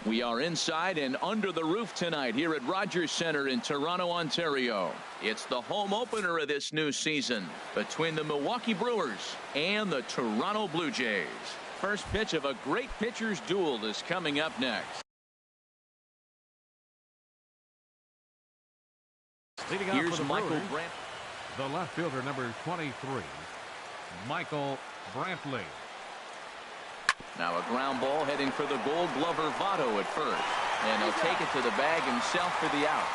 We are inside and under the roof tonight here at Rogers Centre in Toronto, Ontario. It's the home opener of this new season between the Milwaukee Brewers and the Toronto Blue Jays. First pitch of a great pitcher's duel is coming up next. Here's Michael Brantley. The left fielder, number 23, Michael Brantley. Now a ground ball heading for the Gold Glover Votto at first. And he'll take it to the bag himself for the out.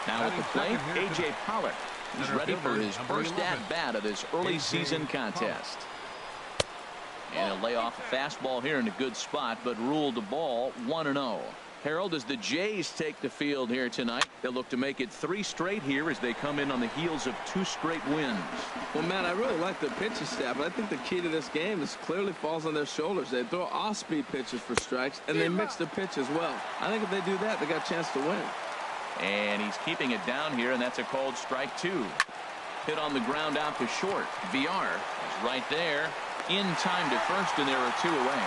Now at the plate, A.J. Pollock. He's ready for his first at-bat of this early season contest. And he'll lay off a fastball here in a good spot, but ruled the ball 1-0. Harold, as the Jays take the field here tonight, they'll look to make it 3 straight here as they come in on the heels of 2 straight wins. Well, man, I really like their pitching staff, but I think the key to this game is clearly falls on their shoulders. They throw off-speed pitches for strikes, and they mix their pitch as well. I think if they do that, they got a chance to win. And he's keeping it down here, and that's a called strike 2. Hit on the ground out to short. VR is right there, in time to first, and there are 2 away.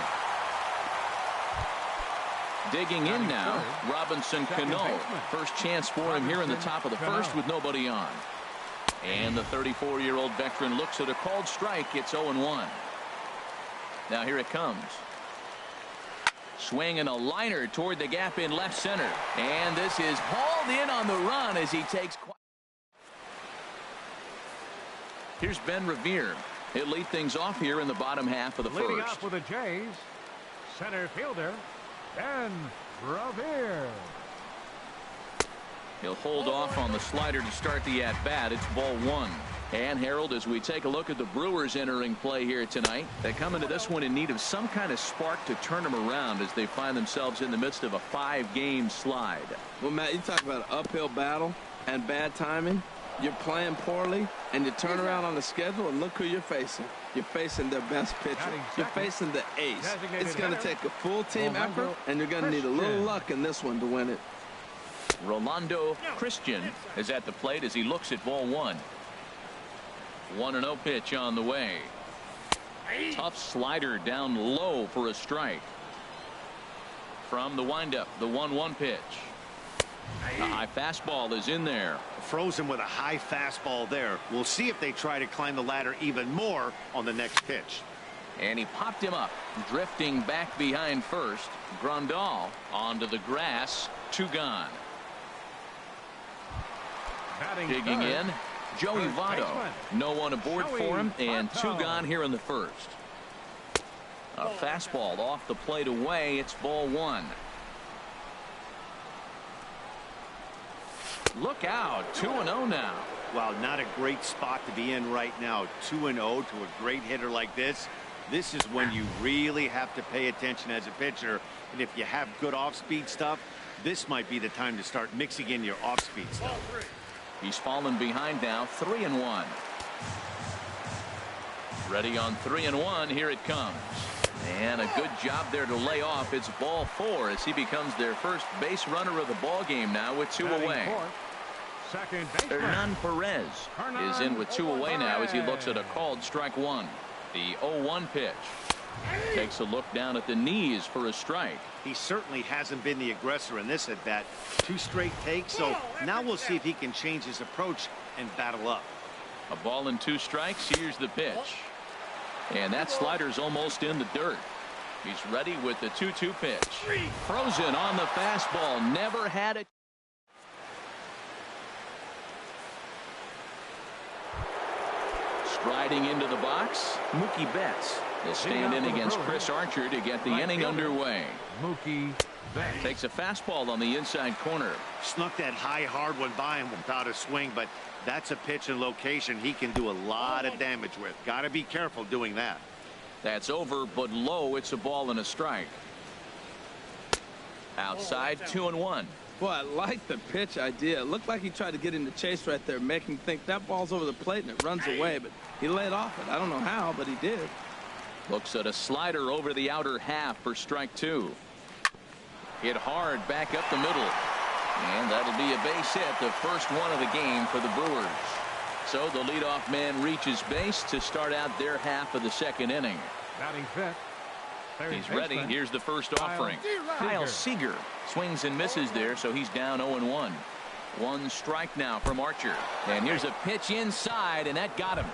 Digging in now, Robinson Cano. First chance for him here in the top of the first with nobody on. And the 34-year-old veteran looks at a called strike. It's 0-1. Now here it comes. Swinging a liner toward the gap in left center. And this is hauled in on the run as he takes. Here's Ben Revere. He'll lead things off here in the bottom half of the first. Leading off with the Jays, center fielder Ben Revere. He'll hold off on the slider to start the at-bat. It's ball 1. And Harold, as we take a look at the Brewers entering play here tonight, they come into this one in need of some kind of spark to turn them around as they find themselves in the midst of a 5-game slide. Well, Matt, you talk about an uphill battle and bad timing. You're playing poorly, and you turn around on the schedule, and look who you're facing. You're facing their best pitcher. You're facing the ace. It's going to take a full team effort, and you're going to need a little luck in this one to win it. Rolando Christian is at the plate as he looks at ball 1. 1-0 pitch on the way. Tough slider down low for a strike. From the windup, the 1-1 pitch. A high fastball is in there. Frozen with a high fastball there. We'll see if they try to climb the ladder even more on the next pitch. And he popped him up, drifting back behind first. Grandal onto the grass. 2 gone. Digging in, Joey Votto. No one aboard for him, and 2 gone here in the first. A fastball off the plate away. It's ball 1. Look out, 2-0 now. Wow, not a great spot to be in right now. 2-0 to a great hitter like this. This is when you really have to pay attention as a pitcher. And if you have good off-speed stuff, this might be the time to start mixing in your off-speed stuff. He's fallen behind now, 3-1. Ready on 3-1. Here it comes. And a good job there to lay off. It's ball 4 as he becomes their first base runner of the ball game now with 2 away. Hernan Perez is in with 2 away now as he looks at a called strike 1. The 0-1 pitch. Takes a look down at the knees for a strike. He certainly hasn't been the aggressor in this at bat. 2 straight takes, so now we'll see if he can change his approach and battle up. A ball and 2 strikes. Here's the pitch. And that slider's almost in the dirt. He's ready with the 2-2 pitch. Frozen on the fastball. Never had it. Striding into the box, Mookie Betts will stand in against Chris Archer to get the inning underway. Mookie Betts takes a fastball on the inside corner. Snuck that high hard one by him without a swing, but that's a pitch and location he can do a lot of damage with. Got to be careful doing that. That's over, but low. It's a ball and a strike. Outside, 2-1. Boy, I like the pitch idea. It looked like he tried to get in the chase right there, make him think that ball's over the plate and it runs away, but he laid off it. I don't know how, but he did. Looks at a slider over the outer half for strike 2. Hit hard back up the middle. And that'll be a base hit, the first one of the game for the Brewers. So the leadoff man reaches base to start out their half of the second inning. Batting fifth, He's ready. Here's the first offering. Kyle Seager swings and misses there, so he's down 0-1. One strike now from Archer. And here's a pitch inside, and that got him.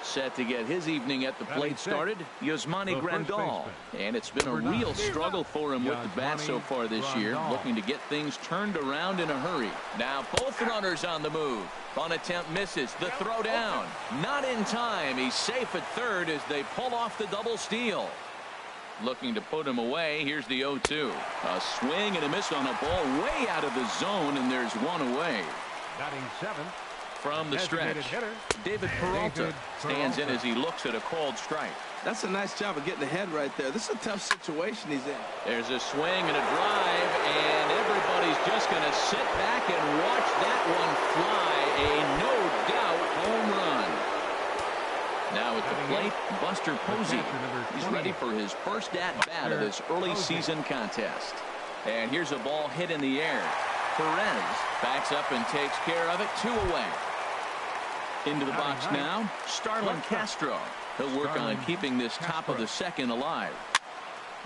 Set to get his evening at the plate started, Yasmani Grandal. And it's been a real struggle for him with the bat so far this year, looking to get things turned around in a hurry. Now both runners on the move. On attempt misses. The throw down. Not in time. He's safe at third as they pull off the double steal. Looking to put him away. Here's the 0-2. A swing and a miss on a ball way out of the zone, and there's one away. Batting seventh. From the stretch, David Peralta stands in as he looks at a called strike. That's a nice job of getting ahead right there. This is a tough situation he's in. There's a swing and a drive, and everybody's just going to sit back and watch that one fly. A no-doubt home run. Now at the plate, Buster Posey. He's ready for his first at-bat of this early season contest. And here's a ball hit in the air. Perez backs up and takes care of it. 2 away. Into the box now, Starlin Castro. He'll work on keeping this top of the second alive.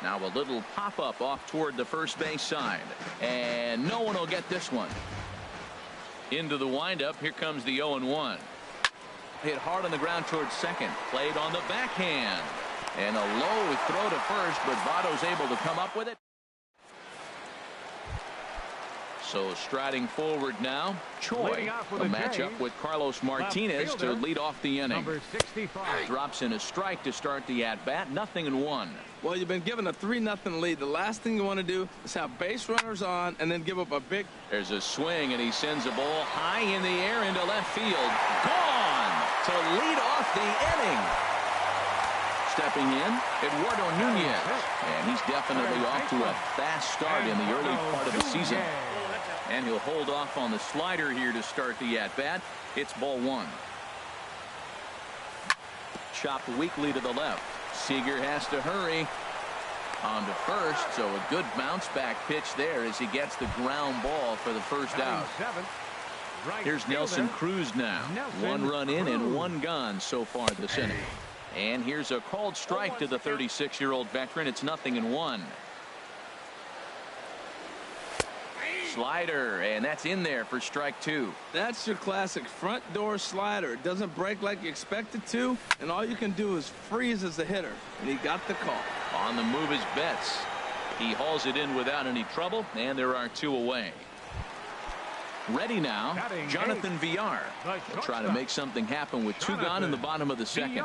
Now a little pop-up off toward the first base side. And no one will get this one. Into the windup. Here comes the 0-1. Hit hard on the ground towards second. Played on the backhand. And a low throw to first, but Votto's able to come up with it. So striding forward now, Choi. A matchup with Carlos Martinez to lead off the inning. Number 65. Drops in a strike to start the at-bat. 0-1. Well, you've been given a 3-0 lead. The last thing you want to do is have base runners on and then give up a big. There's a swing, and he sends a ball high in the air into left field. Gone to lead off the inning. Stepping in, Eduardo Nunez. And he's definitely off to a fast start in the early part of the season. And he'll hold off on the slider here to start the at-bat. It's ball 1. Chopped weakly to the left. Seager has to hurry. On to first, so a good bounce-back pitch there as he gets the ground ball for the first out. Here's Nelson Cruz now. 1 run in and 1 gone so far this inning. And here's a called strike to the 36-year-old veteran. It's 0-1. Slider, and that's in there for strike 2. That's your classic front door slider. It doesn't break like you expect it to, and all you can do is freeze as a hitter. And he got the call. On the move is Betts. He hauls it in without any trouble, and there are 2 away. Ready now, Jonathan Villar. Will try to make something happen with 2 gone in the bottom of the second.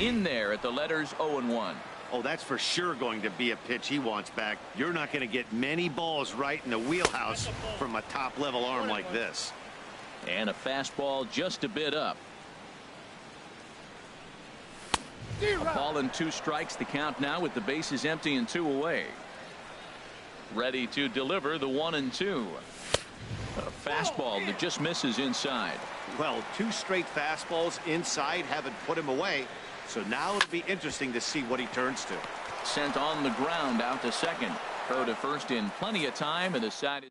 In there at the letters 0-1. Oh, that's for sure going to be a pitch he wants back. You're not going to get many balls right in the wheelhouse from a top-level arm like this. And a fastball just a bit up. A ball and 2 strikes to count now with the bases empty and 2 away. Ready to deliver the 1-2. A fastball that just misses inside. Well, 2 straight fastballs inside haven't put him away. So now it'll be interesting to see what he turns to. Sent on the ground out to second. Throw to first in plenty of time, and the side is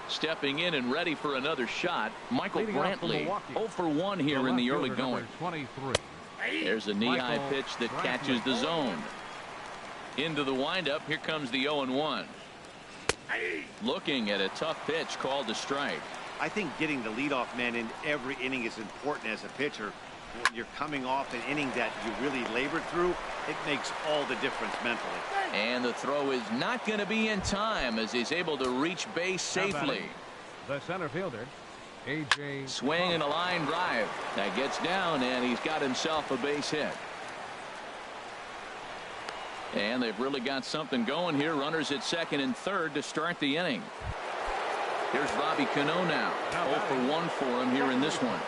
stepping in and ready for another shot. Michael Brantley 0 for 1 here in the early going. There's a knee-high pitch that catches the zone. Into the windup. Here comes the 0-1. Looking at a tough pitch called a strike. I think getting the leadoff man in every inning is important as a pitcher. When you're coming off an inning that you really labored through, it makes all the difference mentally. And the throw is not going to be in time as he's able to reach base safely. The center fielder, A.J. Swing and a line drive. That gets down, and he's got himself a base hit. And they've really got something going here. Runners at second and third to start the inning. Here's Robbie Cano now. 0 for 1 for him here in this one.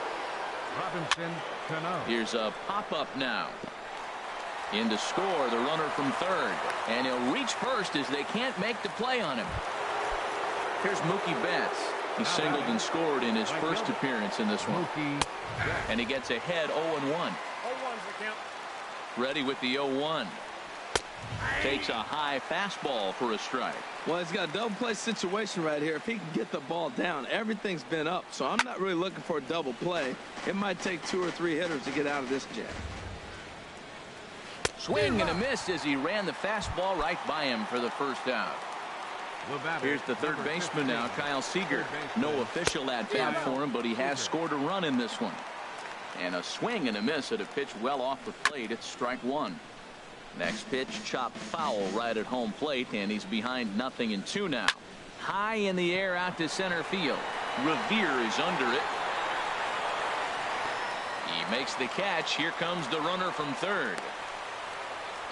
Robinson Cano. Here's a pop-up now. In to score the runner from third. And he'll reach first as they can't make the play on him. Here's Mookie Betts. He singled and scored in his first appearance in this one. And he gets ahead 0-1. Ready with the 0-1. Takes a high fastball for a strike. Well, he's got a double play situation right here. If he can get the ball down, everything's been up. So I'm not really looking for a double play. It might take 2 or 3 hitters to get out of this jam. Swing and a miss as he ran the fastball right by him for the first out. Here's the third baseman now, Kyle Seager. No official at bat for him, but he has scored a run in this one. And a swing and a miss at a pitch well off the plate. It's strike one. Next pitch, chopped foul right at home plate, and he's behind 0-2 now. High in the air out to center field. Revere is under it. He makes the catch. Here comes the runner from third.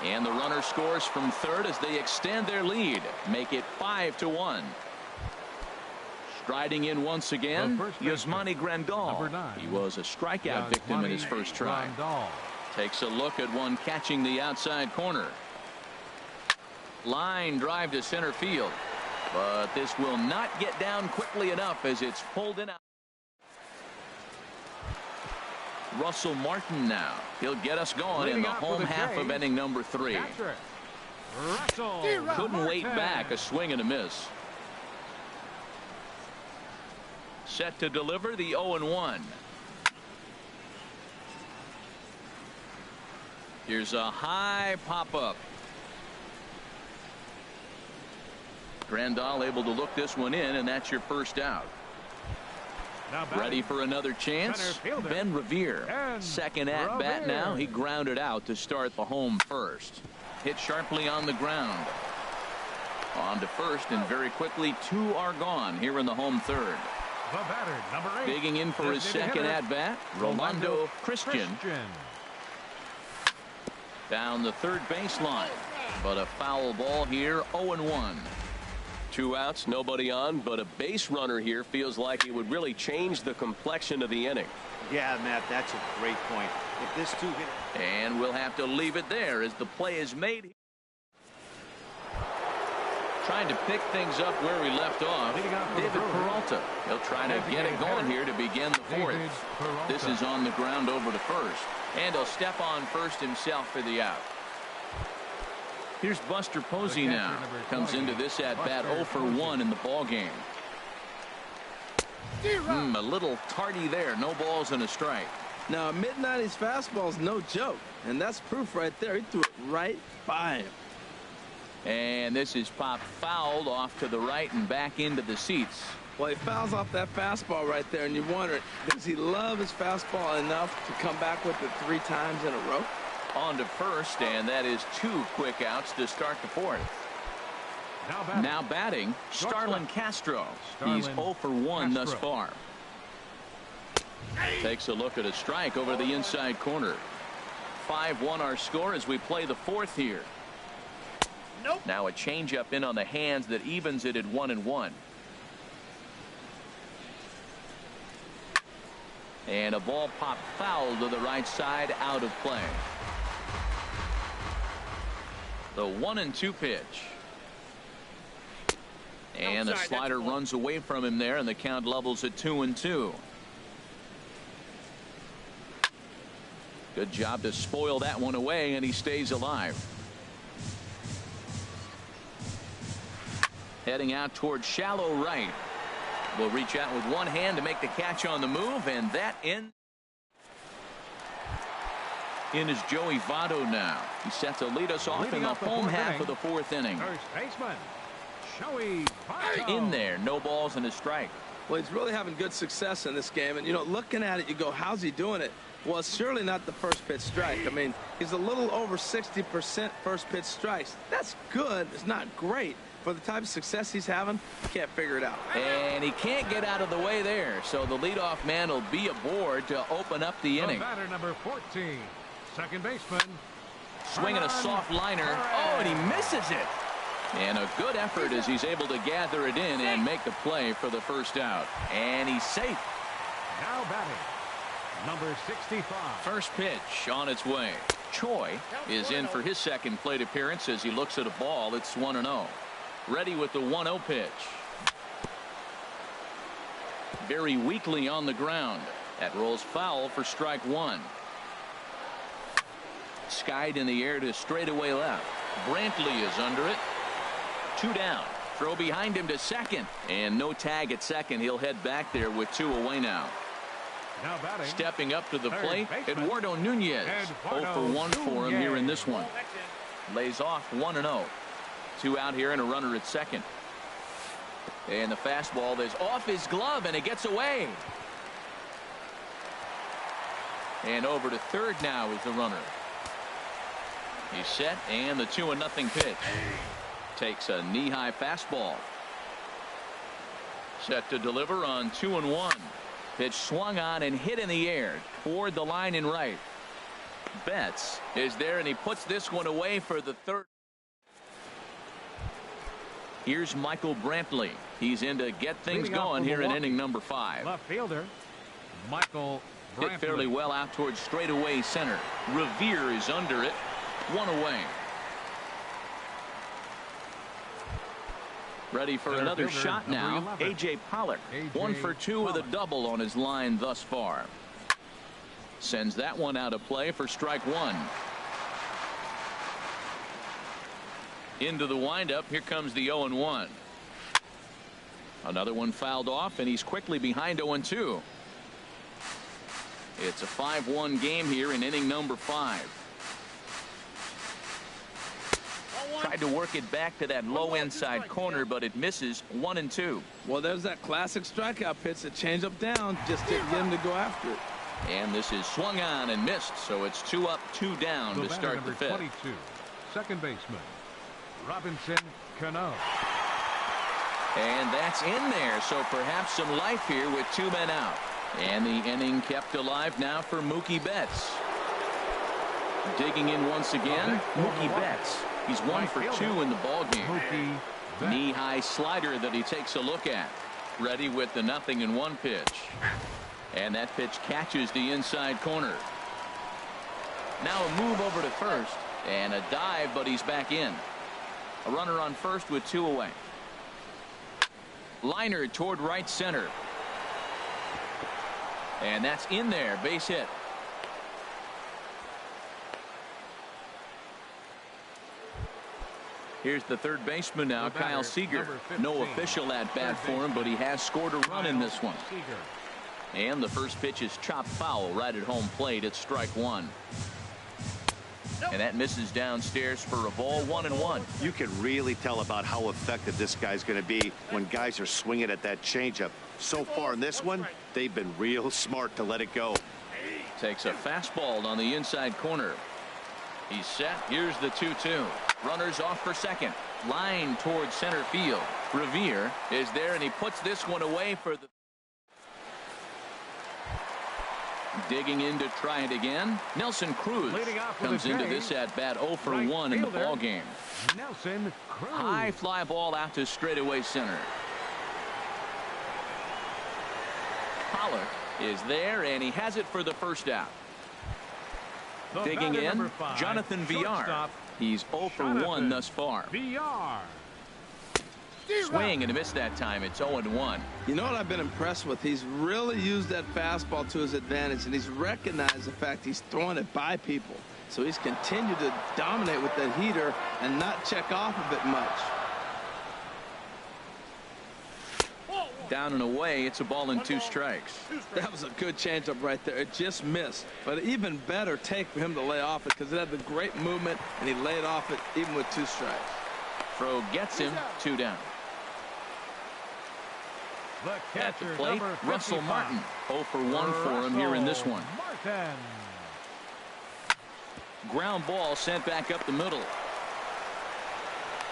And the runner scores from third as they extend their lead. Make it 5-1. Striding in once again, Yasmani Grandal. He was a strikeout victim in his first try. Takes a look at one catching the outside corner. Line drive to center field. But this will not get down quickly enough as it's pulled in out. Russell Martin now. He'll get us going in the home half of inning number 3. Couldn't wait back. A swing and a miss. Set to deliver the 0-1. Here's a high pop-up. Grandal able to look this one in, and that's your first out. Ready for another chance. Ben Revere. Second at bat now. He grounded out to start the home first. Hit sharply on the ground. On to first, and very quickly 2 are gone here in the home third. Digging in for his second at bat, Rolando Christian. Down the third baseline, but a foul ball here. 0-1. 2 outs, nobody on, but a base runner here feels like it would really change the complexion of the inning. Yeah, Matt, that's a great point. If this 2 hit, and we'll have to leave it there as the play is made. Trying to pick things up where we left off. David Peralta. He'll try to get it going here to begin the 4th. This is on the ground over to first, and he'll step on first himself for the out. Here's Buster Posey now. Comes into this at bat 0 for 1 in the ball game. A little tardy there. No balls and a strike. Now a mid-90s fastball is no joke, and that's proof right there. He threw it right by him. And this is popped fouled off to the right and back into the seats. Well, he fouls off that fastball right there, and you wonder, does he love his fastball enough to come back with it 3 times in a row? On to first, and that is 2 quick outs to start the 4th. Now batting, Starlin Castro. He's 0 for 1 thus far. Takes a look at a strike over the inside corner. 5-1 our score as we play the 4th here. Now a changeup in on the hands that evens it at 1-1. And a ball popped foul to the right side, out of play. The 1-2 pitch. And the slider runs away from him there, and the count levels at 2-2. Good job to spoil that one away, and he stays alive. Heading out towards shallow right. Will reach out with one hand to make the catch on the move, and that in is Joey Votto now. He's set to lead us off in the home half of the 4th inning. First baseman, Joey Votto. In there, no balls and a strike. Well, he's really having good success in this game, and you know, looking at it, you go, how's he doing it? Well, it's surely not the first pitch strike. I mean, he's a little over 60% first pitch strikes. That's good. It's not great. For the type of success he's having, can't figure it out. And he can't get out of the way there, so the leadoff man will be aboard to open up the inning. Batter number 14, second baseman. Swinging a soft liner. Oh, and he misses it. And a good effort as he's able to gather it in and make the play for the first out. And he's safe. Now batting, number 65. First pitch on its way. Choi is in for his second plate appearance as he looks at a ball. It's 1-0. Ready with the 1-0 pitch. Very weakly on the ground. That rolls foul for strike 1. Skied in the air to straightaway left. Brantley is under it. 2 down. Throw behind him to second. And no tag at second. He'll head back there with 2 away now. Now batting. Stepping up to the plate, baseman, Eduardo Nunez. 0 for 1 for him here in this one. Lays off 1-0. 2 out here and a runner at second. And the fastball is off his glove and it gets away. And over to third now is the runner. He's set and the 2-0 pitch. Takes a knee-high fastball. Set to deliver on 2-1. Pitch swung on and hit in the air toward the line and right. Betts is there and he puts this one away for the third. Here's Michael Brantley. He's in to get things going here in inning number 5. Left fielder Michael Brantley. Hit fairly well out towards straightaway center. Revere is under it. 1 away. Ready for another shot now. A.J. Pollock. 1 for 2 with a double on his line thus far. Sends that one out of play for strike 1. Into the windup. Here comes the 0-1. Another one fouled off and he's quickly behind 0-2. It's a 5-1 game here in inning number 5. Tried to work it back to that low inside corner, but it misses. 1-2. Well, there's that classic strikeout pitch, the changeup down, just didn't get him to go after it. And this is swung on and missed, so it's 2 up, 2 down to start the 5th. 22, second baseman Robinson Cano. And that's in there, so perhaps some life here with 2 men out. And the inning kept alive now for Mookie Betts. Digging in once again, Mookie Betts. He's 1 for 2 in the ballgame. Knee-high slider that he takes a look at. Ready with the 0-1 pitch. And that pitch catches the inside corner. Now a move over to first. And a dive, but he's back in. A runner on first with 2 away. Liner toward right center. And that's in there. Base hit. Here's the third baseman now, Kyle Seager. No official at bat for him, but he has scored a run in this one. And the first pitch is chopped foul right at home plate. It's strike 1. And that misses downstairs for a ball. 1-1. You can really tell about how effective this guy's going to be when guys are swinging at that changeup. So far in this one, they've been real smart to let it go. Takes a fastball on the inside corner. He's set. Here's the 2-2. Runners off for second. Line towards center field. Revere is there and he puts this one away for the. Digging in to try it again. Nelson Cruz comes into this at bat 0 for 1 in the ball game. Nelson Cruz. High fly ball out to straightaway center. Pollock is there and he has it for the first out. Digging in, Jonathan Villar. He's 0 for 1 thus far. Villar. Swing and a miss that time. It's 0-1. You know what I've been impressed with? He's really used that fastball to his advantage, and he's recognized the fact he's throwing it by people. So he's continued to dominate with that heater and not check off of it much. Down and away. It's a ball and 2 strikes. That was a good changeup right there. It just missed. But even better take for him to lay off it because it had the great movement, and he laid off it even with 2 strikes. Throw gets him. 2 down. At the plate, Russell Martin. 0 for 1 for him here in this one. Ground ball sent back up the middle.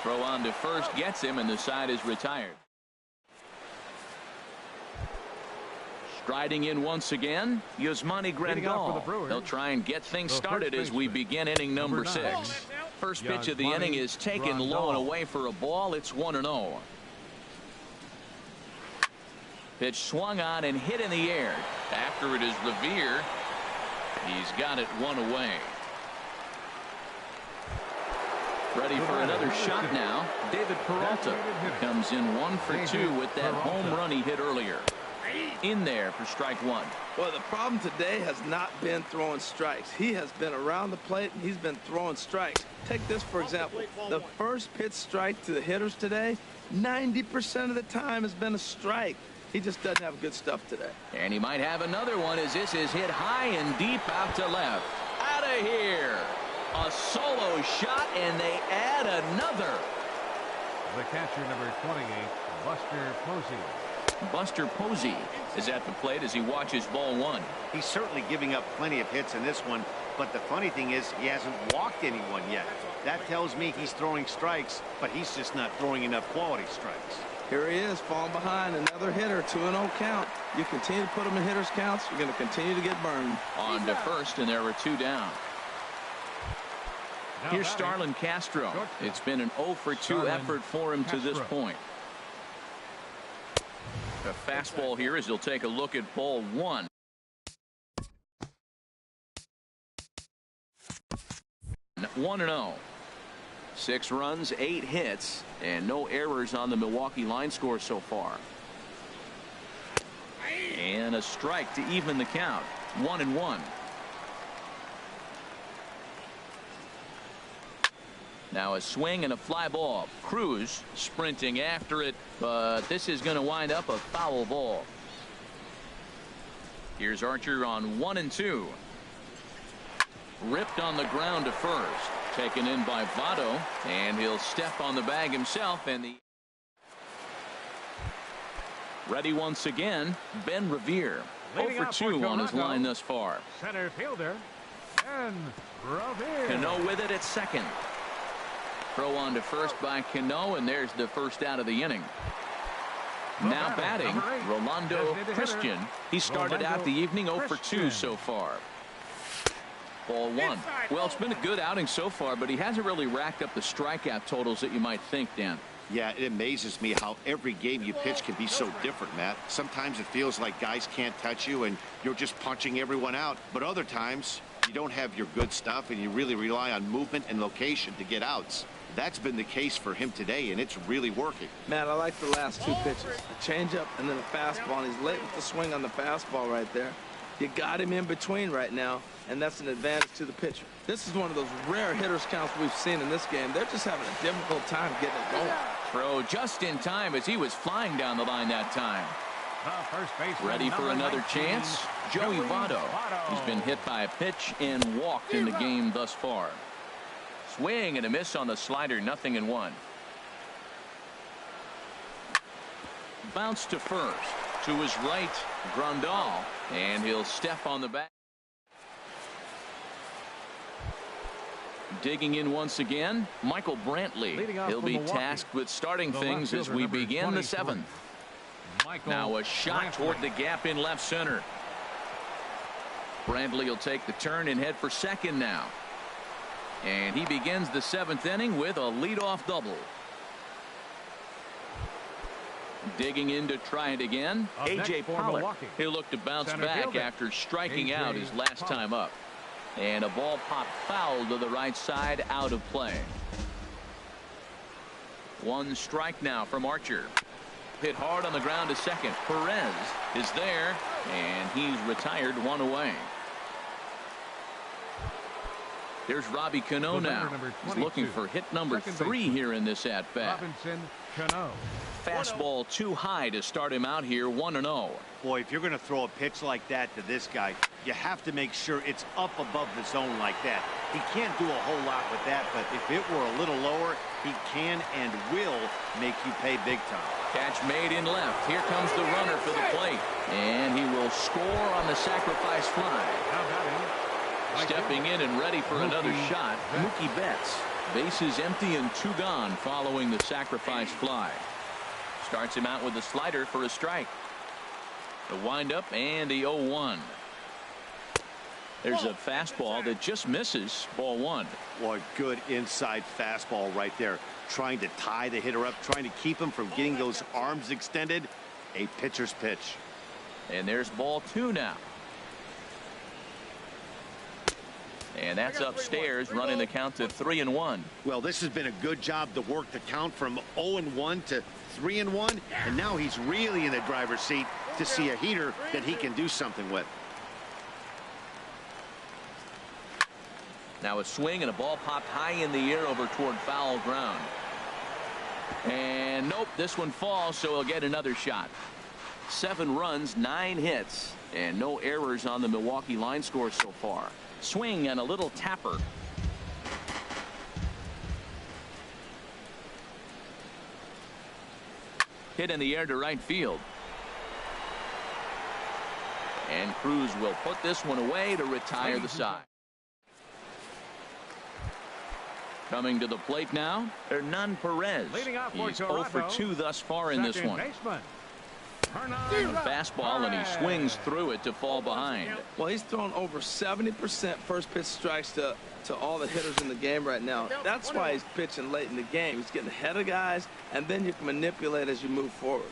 Throw on to first gets him, and the side is retired. Striding in once again, Yasmani Grandal. They'll try and get things started as we begin inning number 6. First pitch of the inning is taken low and away for a ball. It's 1-0. Pitch swung on and hit in the air. After it is Revere. He's got it 1 away. Ready for another shot now. David Peralta comes in 1 for 2 with that home run he hit earlier. In there for strike one. Well, the problem today has not been throwing strikes. He has been around the plate, and he's been throwing strikes. Take this, for example. The first pitch strike to the hitters today, 90% of the time has been a strike. He just doesn't have good stuff today. And he might have another one as this is hit high and deep out to left. Out of here. A solo shot, and they add another. The catcher, number 28, Buster Posey. Buster Posey is at the plate as he watches ball one. He's certainly giving up plenty of hits in this one, but the funny thing is he hasn't walked anyone yet. That tells me he's throwing strikes, but he's just not throwing enough quality strikes. Here he is, falling behind, another hitter, 2-0 count. You continue to put him in hitters' counts, you're going to continue to get burned. On to first, and there were two down. Here's Starlin Castro. It's been an 0 for 2 effort for him to this point. A fastball here as he'll take a look at ball one. One and 0. 6 runs, 8 hits, and no errors on the Milwaukee line score so far. And a strike to even the count. 1-1. Now a swing and a fly ball. Cruz sprinting after it, but this is going to wind up a foul ball. Here's Archer on 1-2. Ripped on the ground to first. Taken in by Votto, and he'll step on the bag himself. And the ready once again, Ben Revere. 0 for 2 on his line thus far. Center fielder, Ben Revere. Cano with it at second. Throw on to first by Cano, and there's the first out of the inning. Now batting, Rolando Christian. He started out the evening 0 for 2 so far. Ball one. Well, it's been a good outing so far, but he hasn't really racked up the strikeout totals that you might think, Dan. Yeah, it amazes me how every game you pitch can be so different, Matt. Sometimes it feels like guys can't touch you and you're just punching everyone out. But other times you don't have your good stuff and you really rely on movement and location to get outs. That's been the case for him today, and it's really working. Matt, I like the last 2 pitches. A changeup and then a fastball, and he's late with the swing on the fastball right there. You got him in between right now, and that's an advantage to the pitcher. This is one of those rare hitters counts we've seen in this game. They're just having a difficult time getting it going. Throw just in time as he was flying down the line that time. Ready for another chance? Joey Votto. He's been hit by a pitch and walked in the game thus far. Swing and a miss on the slider, 0-1. Bounce to first. To his right, Grandal, and he'll step on the back. Digging in once again, Michael Brantley. He'll be tasked with starting things as we begin the 7th. Now a shot toward the gap in left center. Brantley will take the turn and head for second now. And he begins the 7th inning with a leadoff double. Digging in to try it again. A.J. Pollock. He'll look to bounce back after striking out his last time up. And a ball popped foul to the right side, out of play. 1 strike now from Archer. Hit hard on the ground to second. Perez is there, and he's retired 1 away. There's Robbie Cano now. He's looking for hit number 3 here in this at-bat. Fastball too high to start him out here, 1-0. Boy, if you're going to throw a pitch like that to this guy, you have to make sure it's up above the zone like that. He can't do a whole lot with that, but if it were a little lower, he can and will make you pay big time. Catch made in left. Here comes the runner for the plate. And he will score on the sacrifice fly. Stepping in and ready for another shot, Mookie Betts. Bases empty and 2 gone following the sacrifice fly. Starts him out with a slider for a strike. The windup and the 0-1. There's a fastball that just misses, ball 1. Boy, good inside fastball right there. Trying to tie the hitter up, trying to keep him from getting those arms extended. A pitcher's pitch. And there's ball 2 now. And that's upstairs, running the count to 3-1. Well, this has been a good job to work the count from 0-1 to 3-1, and now he's really in the driver's seat to see a heater that he can do something with. Now a swing and a ball popped high in the air over toward foul ground. And nope, this one falls, so he'll get another shot. 7 runs, 9 hits, and no errors on the Milwaukee line score so far. Swing and a little tapper. Hit in the air to right field. And Cruz will put this one away to retire the side. Coming to the plate now, Hernan Perez. He's 0 for 2 thus far in this one. Fastball, and he swings through it to fall behind. Well, he's thrown over 70% first pitch strikes to all the hitters in the game right now. That's why he's pitching late in the game. He's getting ahead of guys, and then you can manipulate as you move forward.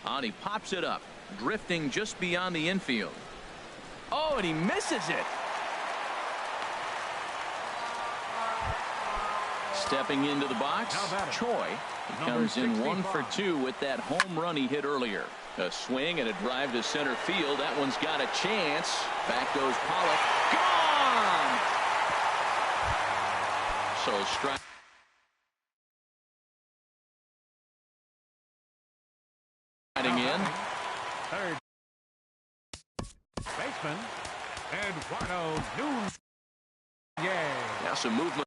And he pops it up, drifting just beyond the infield. Oh, and he misses it. Stepping into the box, Choi. He comes in 1 for 2 with that home run he hit earlier. A swing and a drive to center field. That one's got a chance. Back goes Pollock. Gone! So strike. In. Third baseman, Eduardo Nunez. Now some movement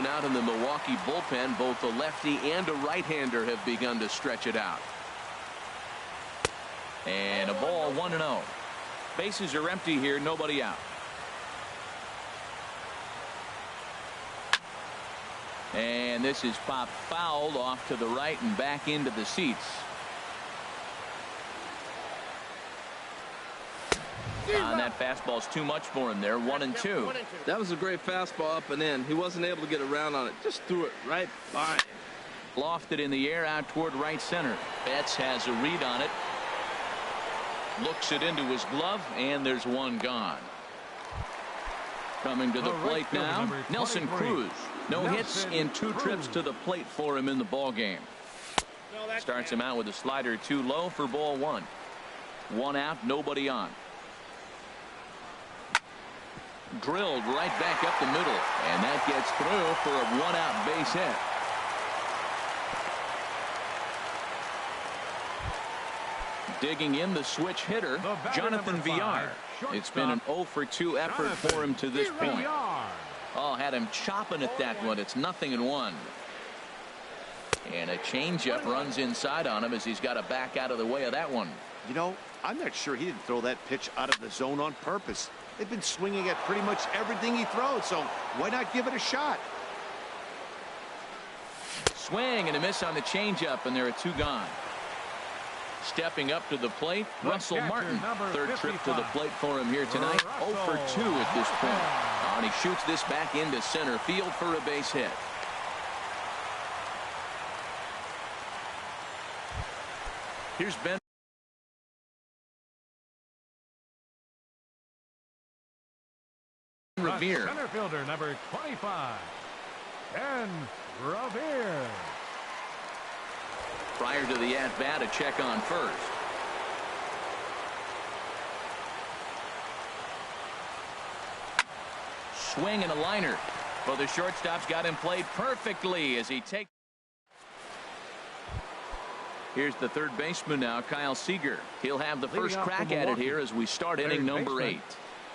out in the Milwaukee bullpen. Both a lefty and a right-hander have begun to stretch it out. And a ball, 1-0. Bases are empty here, nobody out. And this is popped fouled off to the right and back into the seats. And that fastball's too much for him there. 1-2. That was a great fastball up and in. He wasn't able to get around on it. Just threw it right by him. Lofted in the air out toward right center. Betts has a read on it. Looks it into his glove, and there's one gone. Coming to the plate now, Nelson Cruz. No hits in 2 trips to the plate for him in the ball game. Starts him out with a slider too low for ball 1. 1 out, nobody on. Drilled right back up the middle, and that gets through for a 1-out base hit. Digging in the switch hitter, Jonathan Villar. It's been an 0 for 2 effort for him to this point. Oh, had him chopping at that one. It's 0-1. And a changeup runs inside on him as he's got to back out of the way of that one. You know, I'm not sure he didn't throw that pitch out of the zone on purpose. They've been swinging at pretty much everything he throws, so why not give it a shot? Swing and a miss on the changeup, and there are 2 gone. Stepping up to the plate, Russell Martin. 3rd trip to the plate for him here tonight. 0 for 2 at this point. And he shoots this back into center field for a base hit. Here's Ben Revere. Center fielder number 25, Ben Revere. Prior to the at-bat, a check on first. Swing and a liner. Well, the shortstop's got him played perfectly as he takes. Here's the 3rd baseman now, Kyle Seager. He'll have the first crack at it here as we start inning number 8.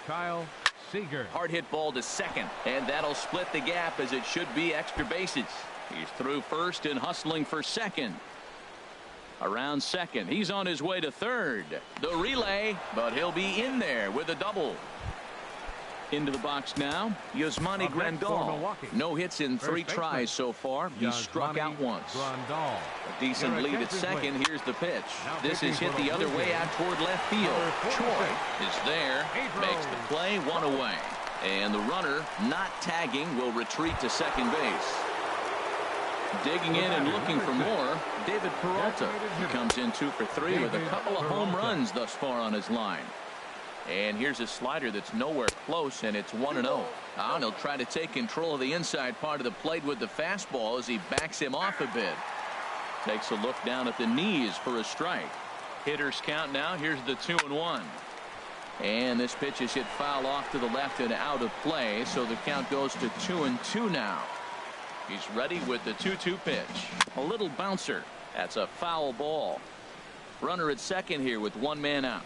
Kyle Seager. Hard hit ball to second, and that'll split the gap as it should be extra bases. He's through first and hustling for second. Around second, he's on his way to third. The relay, but he'll be in there with a double. Into the box now, Yasmani Grandal. No hits in 3 tries so far. He struck out once. A decent lead at second. Here's the pitch. This is hit the other way out toward left field. Choi is there, makes the play, 1 away. And the runner, not tagging, will retreat to second base. Digging in and looking for more, David Peralta. He comes in 2 for 3 with a couple of home runs thus far on his line. And here's a slider that's nowhere close, and it's 1-0. And he'll try to take control of the inside part of the plate with the fastball as he backs him off a bit. Takes a look down at the knees for a strike. Hitters count now. Here's the 2-1. And this pitch is hit foul off to the left and out of play. So the count goes to 2-2 now. He's ready with the 2-2 pitch. A little bouncer. That's a foul ball. Runner at second here with one man out.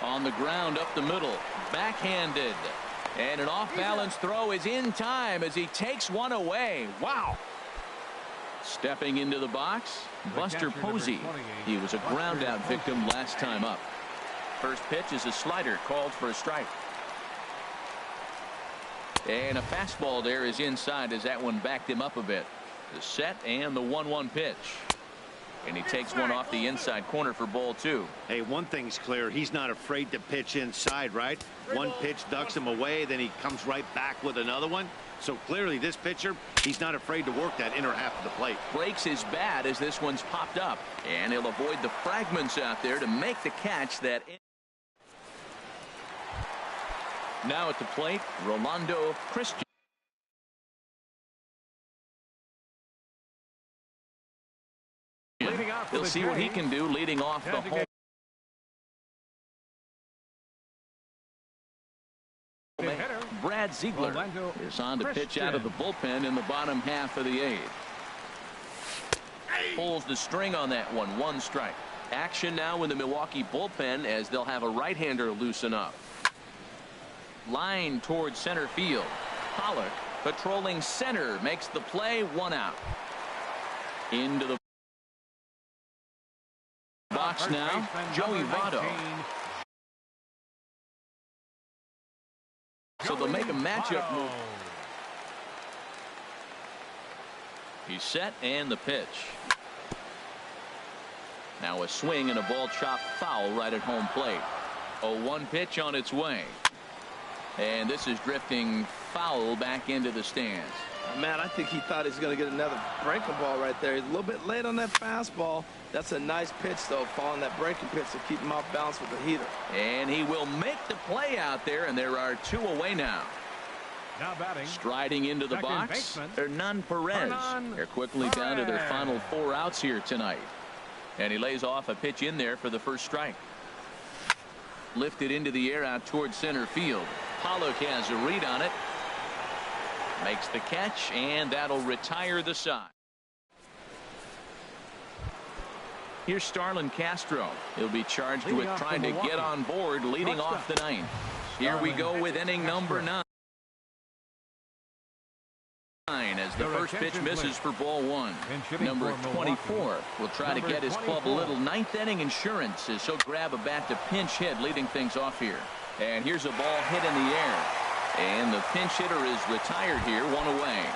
On the ground up the middle. Backhanded. And an off-balance throw is in time as he takes one away. Wow. Stepping into the box, Buster Posey. He was a ground-out victim last time up. First pitch is a slider called for a strike. And a fastball there is inside as that one backed him up a bit. The set and the 1-1 pitch. And he takes one off the inside corner for ball 2. Hey, one thing's clear. He's not afraid to pitch inside, right? One pitch ducks him away, then he comes right back with another one. So clearly this pitcher, he's not afraid to work that inner half of the plate. Breaks his bat as this one's popped up. And he'll avoid the fragments out there to make the catch that. Now at the plate, Rolando Christian. He'll see what he can do leading off the home. Brad Ziegler is on to pitch out of the bullpen in the bottom half of the 8th. Pulls the string on that one. 1 strike. Action now in the Milwaukee bullpen as they'll have a right-hander loosen up. Line towards center field. Pollock patrolling center makes the play. 1 out. Into the box now. Joey Votto. So they'll make a matchup move. He's set and the pitch. Now a swing and a ball chopped foul right at home plate. 0-1 pitch on its way. And this is drifting foul back into the stands. Matt, I think he thought he was going to get another breaking ball right there. He's a little bit late on that fastball. That's a nice pitch, though, following that breaking pitch to keep him off balance with the heater. And he will make the play out there, and there are 2 away now. Now batting. Striding into the box, Hernan Perez. They're quickly down to their final 4 outs here tonight. And he lays off a pitch in there for the first strike. Lifted into the air out towards center field. Pollock has a read on it. Makes the catch, and that'll retire the side. Here's Starlin Castro. He'll be charged with trying to get on board leading off the 9th. Here we go with inning number 9. As the first pitch misses for ball 1. Number 24 will try to get his club a little 9th inning insurance as he'll grab a bat to pinch hit leading things off here. And here's a ball hit in the air. And the pinch hitter is retired here. 1 away.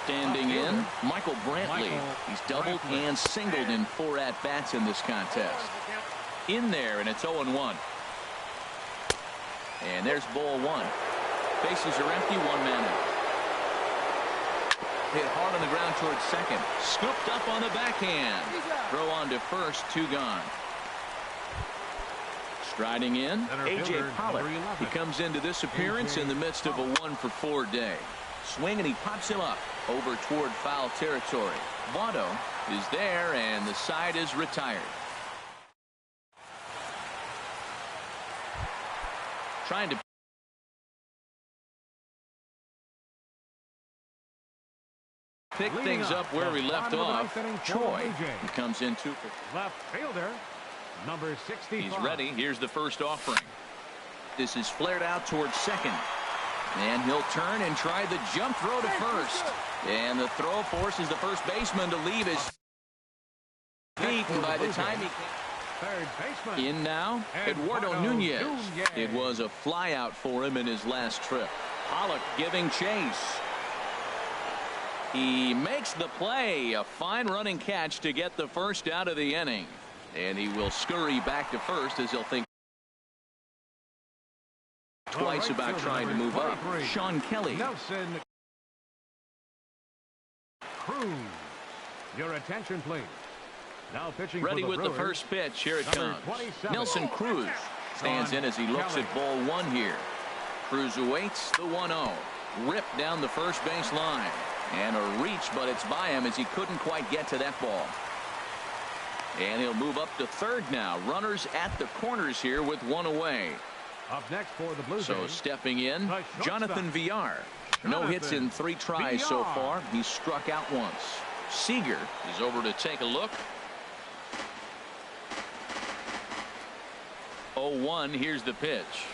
Standing in, Michael Brantley. He's doubled and singled in 4 at-bats in this contest. In there, and it's 0-1. And there's ball 1. Bases are empty. 1 man out. Hit hard on the ground towards second. Scooped up on the backhand. Throw on to first. 2 gone. Striding in, A.J. Pollock. He comes into this appearance in the midst of a 1-for-4 day. Swing, and he pops him up over toward foul territory. Votto is there, and the side is retired. Trying to pick things up where we left off. Choi comes in 2 for left fielder. Number 60. He's ready. Here's the first offering. This is flared out towards second. And he'll turn and try the jump throw to first. And the throw forces the first baseman to leave his feet. And by the time he came in now, Eduardo Nunez. It was a fly out for him in his last trip. Pollock giving chase. He makes the play. A fine running catch to get the first out of the inning. And he will scurry back to first as he'll think twice about trying to move up. Sean Kelly. Nelson Cruz. Your attention, please. Now pitching ready for the with Brewers, the first pitch. Here it number comes. 27. Nelson Cruz stands in as he looks at ball 1 here. Cruz awaits the 1-0. Ripped down the first base line. And a reach, but it's by him as he couldn't quite get to that ball. And he'll move up to third now. Runners at the corners here with one away. Up next for the Blue Jays. So stepping in, Jonathan Villar. No hits in 3 tries so far. He's struck out once. Seager is over to take a look. 0-1. Here's the pitch.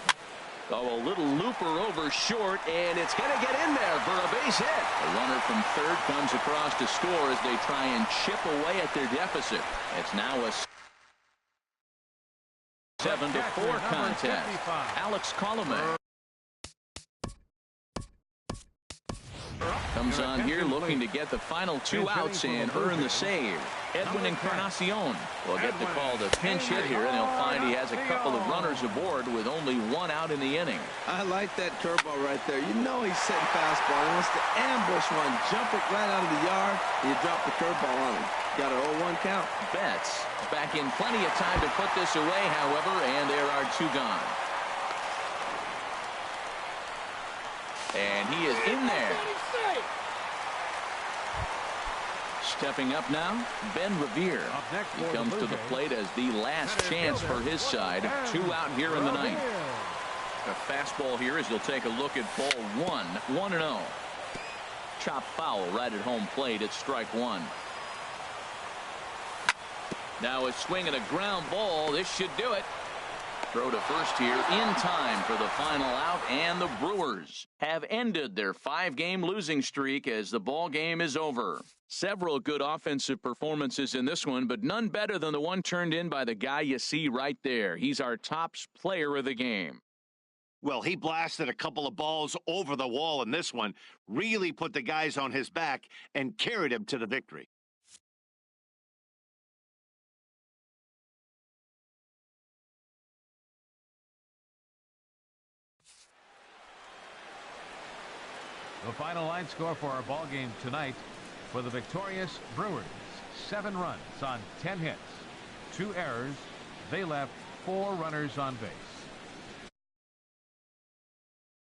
Oh, a little looper over short, and it's going to get in there for a base hit. A runner from third comes across to score as they try and chip away at their deficit. It's now a 7-4 contest. Alex Colomé comes on here looking to get the final 2 outs and earn the save. Edwin Encarnacion will get the call to pinch hit here, and he'll find he has a couple of runners aboard with only 1 out in the inning. I like that curveball right there. You know he's setting fastball. He wants to ambush one, jump it right out of the yard, and you drop the curveball on him. Got an 0-1 count. Betts back in plenty of time to put this away, however, and there are 2 gone. And he is in there. Stepping up now, Ben Revere. He comes to the plate as the last chance for his side. 2 out here in the ninth. A fastball here as he'll take a look at ball 1. 1-0. Chop foul right at home plate at strike 1. Now a swing and a ground ball. This should do it. Throw to first here in time for the final out, and the Brewers have ended their 5-game losing streak as the ball game is over. Several good offensive performances in this one, but none better than the one turned in by the guy you see right there. He's our top player of the game. Well, he blasted a couple of balls over the wall in this one, really put the guys on his back and carried him to the victory. The final line score for our ball game tonight for the victorious Brewers: 7 runs on 10 hits, 2 errors. They left 4 runners on base.